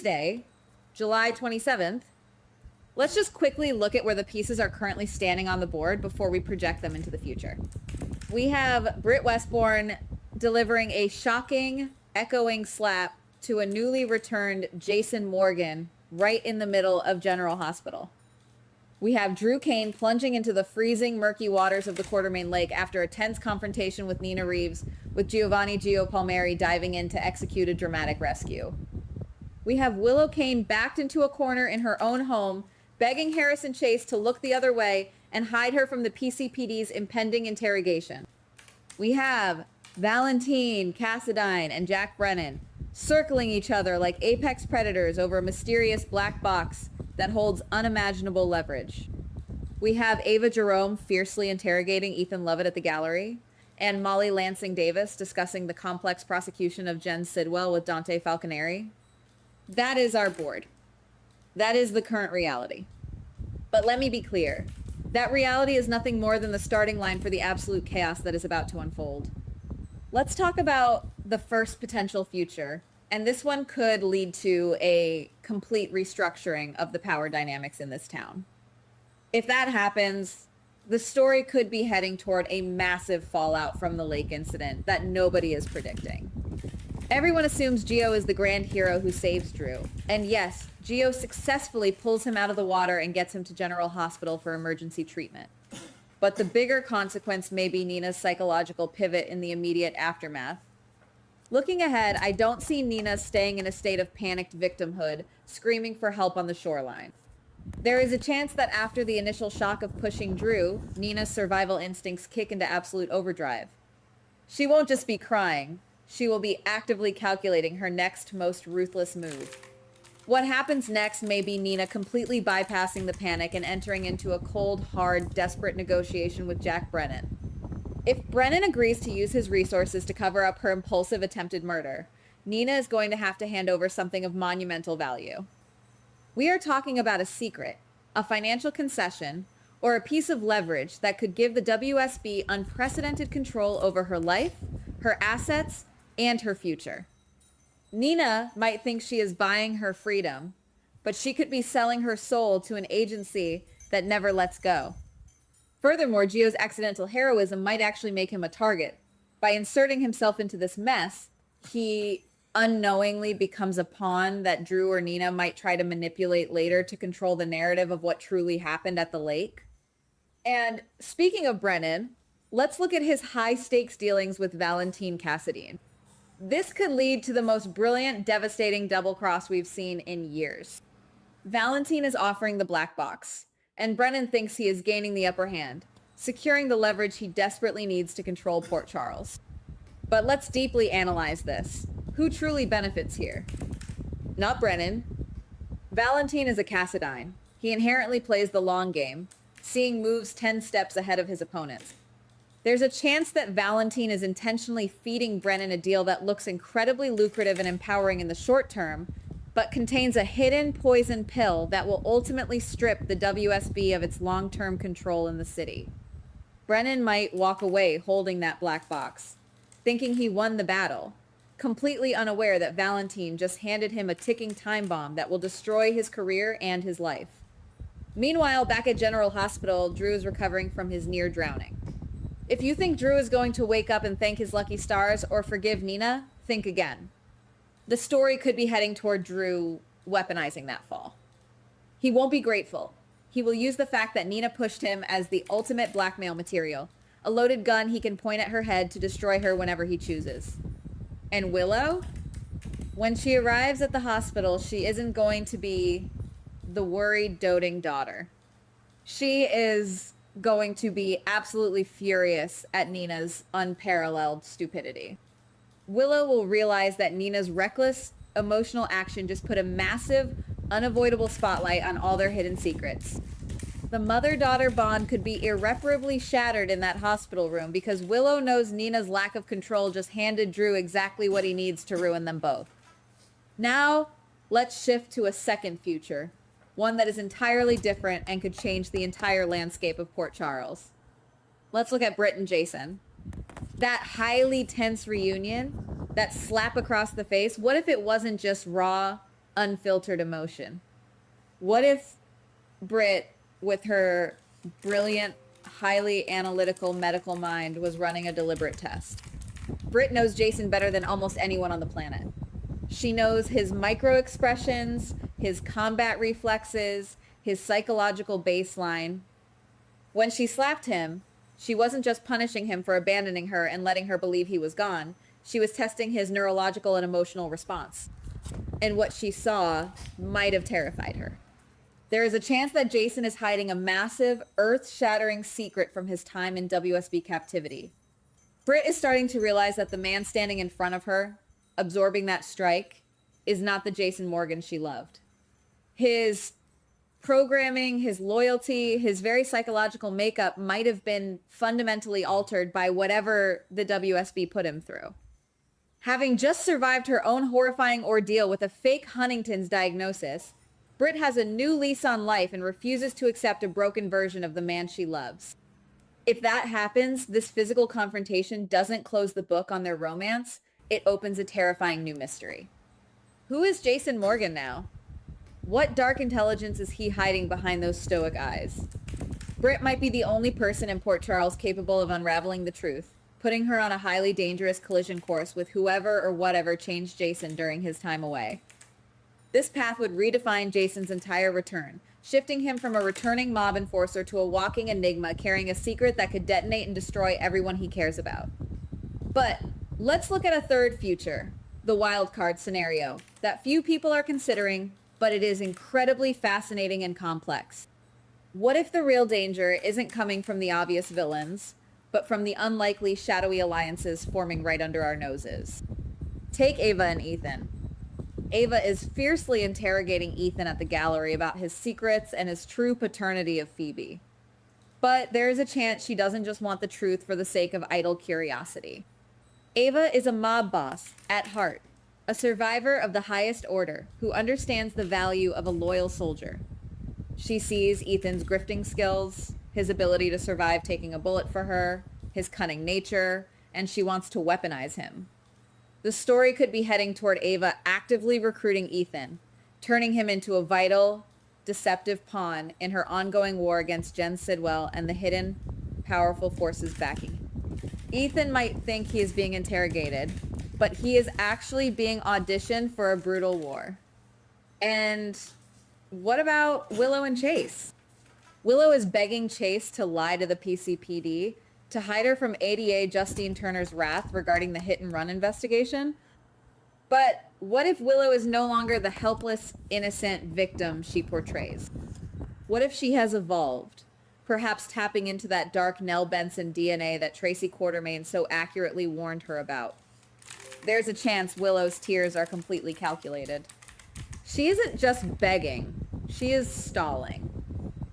Wednesday, July 27th, let's just quickly look at where the pieces are currently standing on the board before we project them into the future. We have Britt Westbourne delivering a shocking, echoing slap to a newly returned Jason Morgan right in the middle of General Hospital. We have Drew Kane plunging into the freezing, murky waters of the Quartermain Lake after a tense confrontation with Nina Reeves, with Giovanni Gio Palmieri diving in to execute a dramatic rescue. We have Willow Kane backed into a corner in her own home, begging Harrison Chase to look the other way and hide her from the PCPD's impending interrogation. We have Valentine Cassadine and Jack Brennan circling each other like apex predators over a mysterious black box that holds unimaginable leverage. We have Ava Jerome fiercely interrogating Ethan Lovett at the gallery, and Molly Lansing Davis discussing the complex prosecution of Jen Sidwell with Dante Falconeri. That is our board. That is the current reality. But let me be clear. That reality is nothing more than the starting line for the absolute chaos that is about to unfold. Let's talk about the first potential future. And this one could lead to a complete restructuring of the power dynamics in this town. If that happens, the story could be heading toward a massive fallout from the lake incident that nobody is predicting. Everyone assumes Gio is the grand hero who saves Drew. And yes, Gio successfully pulls him out of the water and gets him to General Hospital for emergency treatment. But the bigger consequence may be Nina's psychological pivot in the immediate aftermath. Looking ahead, I don't see Nina staying in a state of panicked victimhood, screaming for help on the shoreline. There is a chance that after the initial shock of pushing Drew, Nina's survival instincts kick into absolute overdrive. She won't just be crying. She will be actively calculating her next most ruthless move. What happens next may be Nina completely bypassing the panic and entering into a cold, hard, desperate negotiation with Jack Brennan. If Brennan agrees to use his resources to cover up her impulsive attempted murder, Nina is going to have to hand over something of monumental value. We are talking about a secret, a financial concession, or a piece of leverage that could give the WSB unprecedented control over her life, her assets, and her future. Nina might think she is buying her freedom, but she could be selling her soul to an agency that never lets go. Furthermore, Gio's accidental heroism might actually make him a target. By inserting himself into this mess, he unknowingly becomes a pawn that Drew or Nina might try to manipulate later to control the narrative of what truly happened at the lake. And speaking of Brennan, let's look at his high-stakes dealings with Valentine Cassadine. This could lead to the most brilliant, devastating double cross we've seen in years. Valentine is offering the black box, and Brennan thinks he is gaining the upper hand, securing the leverage he desperately needs to control Port Charles. But let's deeply analyze this. Who truly benefits here? Not Brennan. Valentine is a Cassadine. He inherently plays the long game, seeing moves 10 steps ahead of his opponents. There's a chance that Valentine is intentionally feeding Brennan a deal that looks incredibly lucrative and empowering in the short term, but contains a hidden poison pill that will ultimately strip the WSB of its long-term control in the city. Brennan might walk away holding that black box, thinking he won the battle, completely unaware that Valentine just handed him a ticking time bomb that will destroy his career and his life. Meanwhile, back at General Hospital, Drew is recovering from his near drowning. If you think Drew is going to wake up and thank his lucky stars or forgive Nina, think again. The story could be heading toward Drew weaponizing that fall. He won't be grateful. He will use the fact that Nina pushed him as the ultimate blackmail material, a loaded gun he can point at her head to destroy her whenever he chooses. And Willow? When she arrives at the hospital, she isn't going to be the worried, doting daughter. She is going to be absolutely furious at Nina's unparalleled stupidity. Willow will realize that Nina's reckless, emotional action just put a massive, unavoidable spotlight on all their hidden secrets. The mother-daughter bond could be irreparably shattered in that hospital room because Willow knows Nina's lack of control just handed Drew exactly what he needs to ruin them both. Now, let's shift to a second future, one that is entirely different and could change the entire landscape of Port Charles. Let's look at Britt and Jason. That highly tense reunion, that slap across the face, what if it wasn't just raw, unfiltered emotion. What if Britt, with her brilliant, highly analytical medical mind, was running a deliberate test? Britt knows Jason better than almost anyone on the planet. She knows his micro expressions, his combat reflexes, his psychological baseline. When she slapped him, she wasn't just punishing him for abandoning her and letting her believe he was gone. She was testing his neurological and emotional response. And what she saw might have terrified her. There is a chance that Jason is hiding a massive, earth-shattering secret from his time in WSB captivity. Britt is starting to realize that the man standing in front of her, absorbing that strike, is not the Jason Morgan she loved. His programming, his loyalty, his very psychological makeup might have been fundamentally altered by whatever the WSB put him through. Having just survived her own horrifying ordeal with a fake Huntington's diagnosis, Britt has a new lease on life and refuses to accept a broken version of the man she loves. If that happens, this physical confrontation doesn't close the book on their romance. It opens a terrifying new mystery. Who is Jason Morgan now? What dark intelligence is he hiding behind those stoic eyes? Britt might be the only person in Port Charles capable of unraveling the truth, putting her on a highly dangerous collision course with whoever or whatever changed Jason during his time away. This path would redefine Jason's entire return, shifting him from a returning mob enforcer to a walking enigma carrying a secret that could detonate and destroy everyone he cares about. But let's look at a third future, the wildcard scenario, that few people are considering, but it is incredibly fascinating and complex. What if the real danger isn't coming from the obvious villains, but from the unlikely shadowy alliances forming right under our noses? Take Ava and Ethan. Ava is fiercely interrogating Ethan at the gallery about his secrets and his true paternity of Phoebe. But there is a chance she doesn't just want the truth for the sake of idle curiosity. Ava is a mob boss at heart, a survivor of the highest order who understands the value of a loyal soldier. She sees Ethan's grifting skills, his ability to survive taking a bullet for her, his cunning nature, and she wants to weaponize him. The story could be heading toward Ava actively recruiting Ethan, turning him into a vital, deceptive pawn in her ongoing war against Jen Sidwell and the hidden, powerful forces backing him. Ethan might think he is being interrogated, but he is actually being auditioned for a brutal war. And what about Willow and Chase? Willow is begging Chase to lie to the PCPD to hide her from ADA Justine Turner's wrath regarding the hit-and-run investigation. But what if Willow is no longer the helpless, innocent victim she portrays? What if she has evolved, perhaps tapping into that dark Nell Benson DNA that Tracy Quartermain so accurately warned her about? There's a chance Willow's tears are completely calculated. She isn't just begging, she is stalling.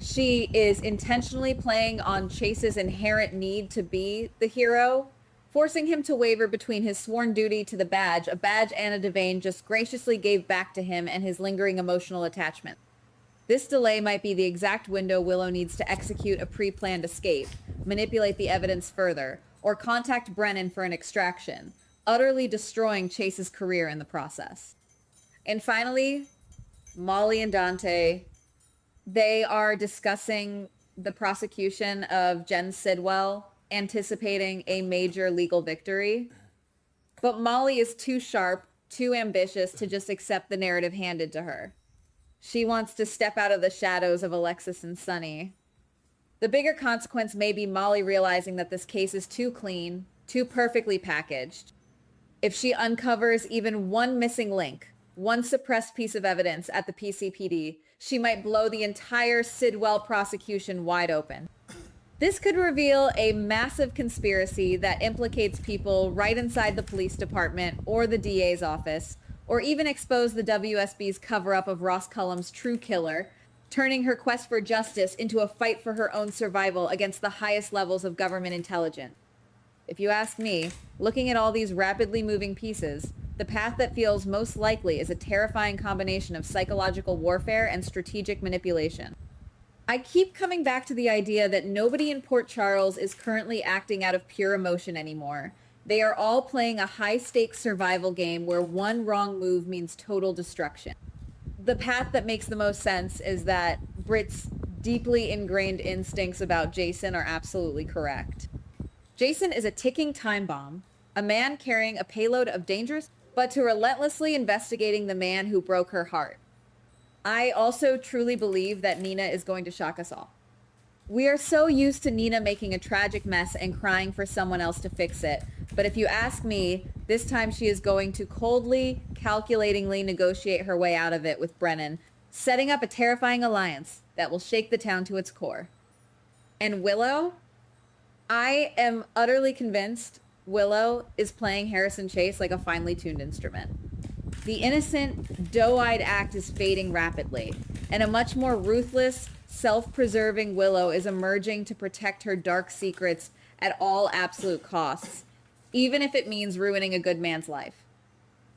She is intentionally playing on Chase's inherent need to be the hero, forcing him to waver between his sworn duty to the badge, a badge Anna Devane just graciously gave back to him, and his lingering emotional attachment. This delay might be the exact window Willow needs to execute a pre-planned escape, manipulate the evidence further, or contact Brennan for an extraction, utterly destroying Chase's career in the process. And finally, Molly and Dante. They are discussing the prosecution of Jen Sidwell, anticipating a major legal victory. But Molly is too sharp, too ambitious to just accept the narrative handed to her. She wants to step out of the shadows of Alexis and Sunny. The bigger consequence may be Molly realizing that this case is too clean, too perfectly packaged. If she uncovers even one missing link, one suppressed piece of evidence at the PCPD, she might blow the entire Sidwell prosecution wide open. This could reveal a massive conspiracy that implicates people right inside the police department or the DA's office, or even expose the WSB's cover-up of Ross Cullum's true killer, turning her quest for justice into a fight for her own survival against the highest levels of government intelligence. If you ask me, looking at all these rapidly moving pieces, the path that feels most likely is a terrifying combination of psychological warfare and strategic manipulation. I keep coming back to the idea that nobody in Port Charles is currently acting out of pure emotion anymore. They are all playing a high-stakes survival game where one wrong move means total destruction. the path that makes the most sense is that Britt's deeply ingrained instincts about Jason are absolutely correct. Jason is a ticking time bomb, a man carrying a payload of dangerous, but to relentlessly investigating the man who broke her heart. I also truly believe that Nina is going to shock us all. We are so used to Nina making a tragic mess and crying for someone else to fix it. But if you ask me, this time she is going to coldly, calculatingly negotiate her way out of it with Brennan, setting up a terrifying alliance that will shake the town to its core. And Willow? I am utterly convinced Willow is playing Harrison Chase like a finely tuned instrument. The innocent, doe-eyed act is fading rapidly, and a much more ruthless, self-preserving Willow is emerging to protect her dark secrets at all absolute costs, even if it means ruining a good man's life.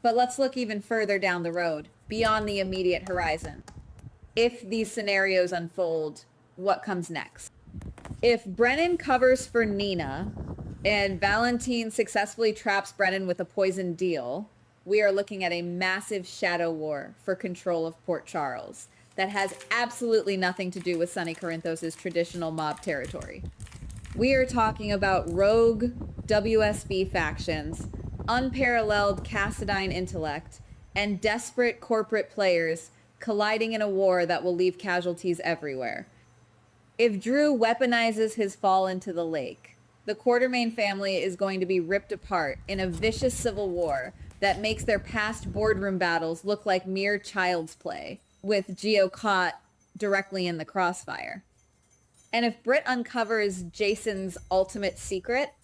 But let's look even further down the road, beyond the immediate horizon. If these scenarios unfold, what comes next? If Brennan covers for Nina and Valentine successfully traps Brennan with a poison deal, we are looking at a massive shadow war for control of Port Charles that has absolutely nothing to do with Sonny Corinthos' traditional mob territory. We are talking about rogue WSB factions, unparalleled Cassadine intellect, and desperate corporate players colliding in a war that will leave casualties everywhere. If Drew weaponizes his fall into the lake, the Quartermain family is going to be ripped apart in a vicious civil war that makes their past boardroom battles look like mere child's play, with Geo caught directly in the crossfire. And if Britt uncovers Jason's ultimate secret,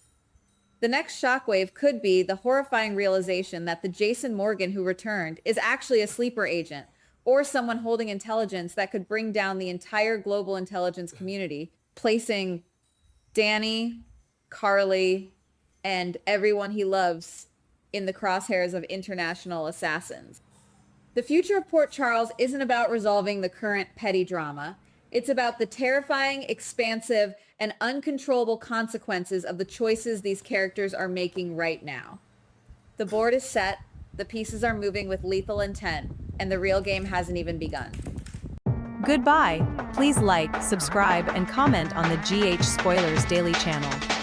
the next shockwave could be the horrifying realization that the Jason Morgan who returned is actually a sleeper agent, or someone holding intelligence that could bring down the entire global intelligence community, placing Danny, Carly, and everyone he loves in the crosshairs of international assassins. The future of Port Charles isn't about resolving the current petty drama. It's about the terrifying, expansive, and uncontrollable consequences of the choices these characters are making right now. The board is set, the pieces are moving with lethal intent, and the real game hasn't even begun. Goodbye. Please like, subscribe, and comment on the GH Spoilers Daily channel.